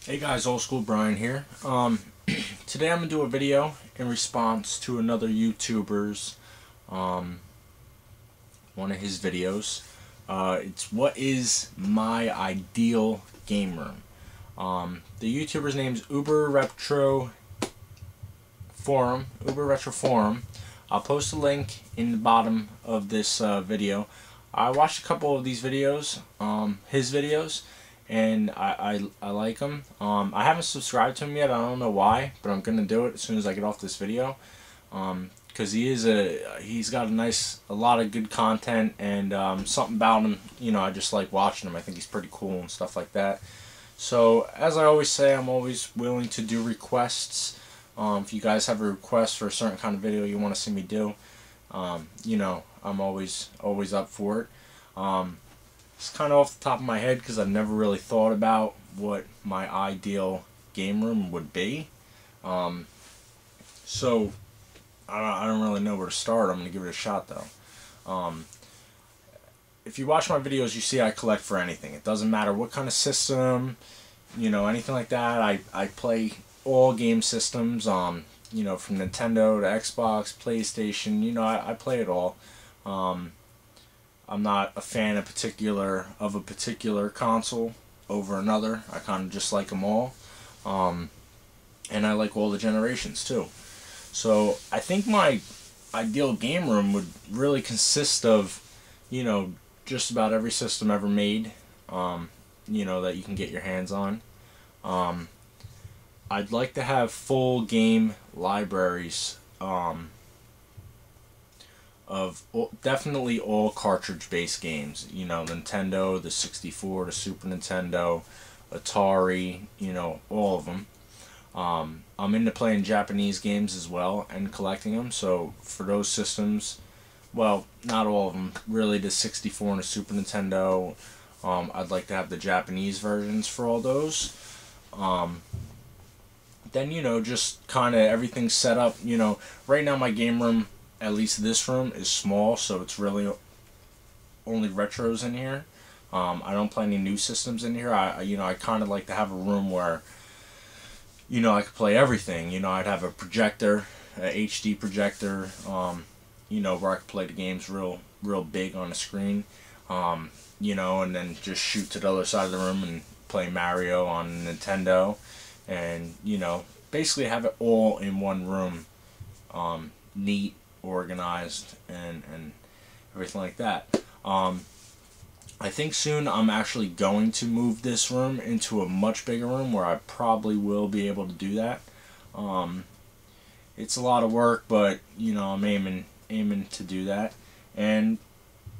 Hey guys, OldSkoolBrian here. Today I'm gonna do a video in response to another YouTuber's one of his videos. It's what is my ideal game room. The YouTuber's name's UberRetroForum. I'll post a link in the bottom of this video. I watched a couple of these videos, his videos, and I like him. I haven't subscribed to him yet. I don't know why, but I'm gonna do it as soon as I get off this video, because he's got a lot of good content, and something about him, I just like watching him. I think he's pretty cool and stuff like that. So as I always say, I'm always willing to do requests. If you guys have a request for a certain kind of video you want to see me do, I'm always up for it. It's kind of off the top of my head because I've never really thought about what my ideal game room would be. So I don't really know where to start. I'm going to give it a shot though. If you watch my videos, you see I collect for anything. It doesn't matter what kind of system, anything like that. I play all game systems, from Nintendo to Xbox, PlayStation, I play it all. I'm not a fan of a particular console over another. I kind of just like them all, and I like all the generations too. So I think my ideal game room would really consist of, just about every system ever made, that you can get your hands on. I'd like to have full game libraries, of definitely all cartridge-based games. Nintendo, the 64, the Super Nintendo, Atari, all of them. I'm into playing Japanese games as well and collecting them. So for those systems, well, not all of them, really the 64 and the Super Nintendo, I'd like to have the Japanese versions for all those. Then, just kind of everything set up. Right now my game room, at least this room, is small, so it's really only retros in here. I don't play any new systems in here. I kind of like to have a room where, I could play everything. I'd have a projector, a HD projector, where I could play the games real big on the screen, and then just shoot to the other side of the room and play Mario on Nintendo, and, basically have it all in one room, neat, organized, and everything like that. I think soon I'm actually going to move this room into a much bigger room where I probably will be able to do that. It's a lot of work, but I'm aiming to do that. And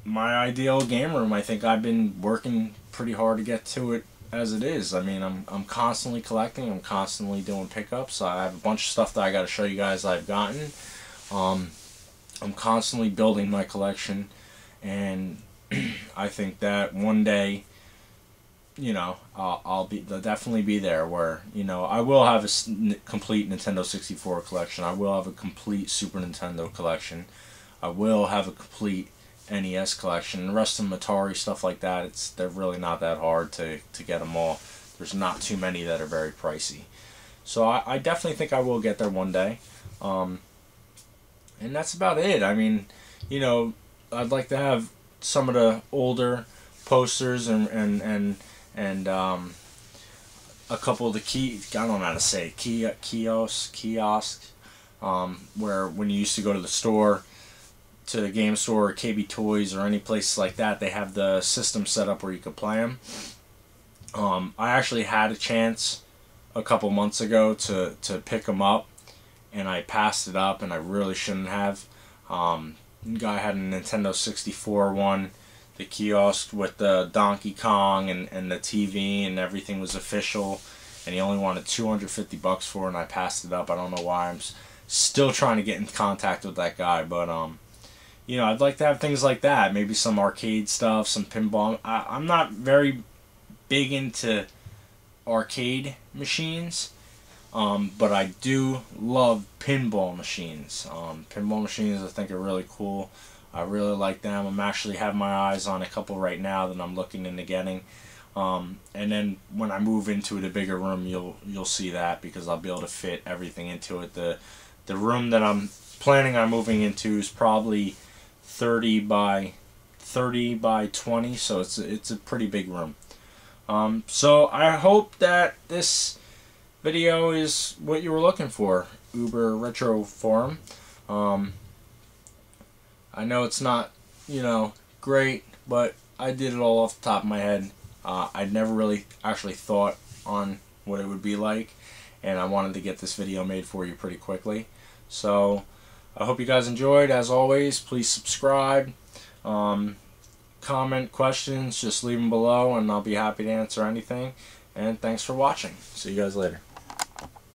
my ideal game room, I think I've been working pretty hard to get to it as it is. I mean, I'm constantly collecting. I'm constantly doing pickups. I have a bunch of stuff that I got to show you guys I've gotten. I'm constantly building my collection, and I think that one day, I'll definitely be there where, I will have a complete Nintendo 64 collection. I will have a complete Super Nintendo collection. I will have a complete NES collection. The rest of them, Atari, stuff like that, they're really not that hard to get them all. There's not too many that are very pricey. So I definitely think I will get there one day. And that's about it. I mean, I'd like to have some of the older posters and a couple of the I don't know how to say it, kiosk, where when you used to go to the store, to the game store or KB Toys or any place like that, they have the system set up where you could play them. I actually had a chance a couple months ago to pick them up, and I passed it up, and I really shouldn't have. Guy had a Nintendo 64 one, the kiosk with the Donkey Kong and the TV and everything was official, and he only wanted $250 for it, and I passed it up. I don't know why. I'm still trying to get in contact with that guy, but I'd like to have things like that. Maybe some arcade stuff, some pinball. I'm not very big into arcade machines. But I do love pinball machines. Pinball machines I think are really cool. I really like them. I'm actually having my eyes on a couple right now that I'm looking into getting. And then when I move into the bigger room, you'll see that, because I'll be able to fit everything into it. The room that I'm planning on moving into is probably 30 by 20, so it's a pretty big room. So I hope that this video is what you were looking for, UberRetroForum. I know it's not, great, but I did it all off the top of my head. I'd never really actually thought on what it would be like, and I wanted to get this video made for you pretty quickly. So I hope you guys enjoyed. As always, please subscribe. Comment, questions, just leave them below, and I'll be happy to answer anything. And thanks for watching. See you guys later.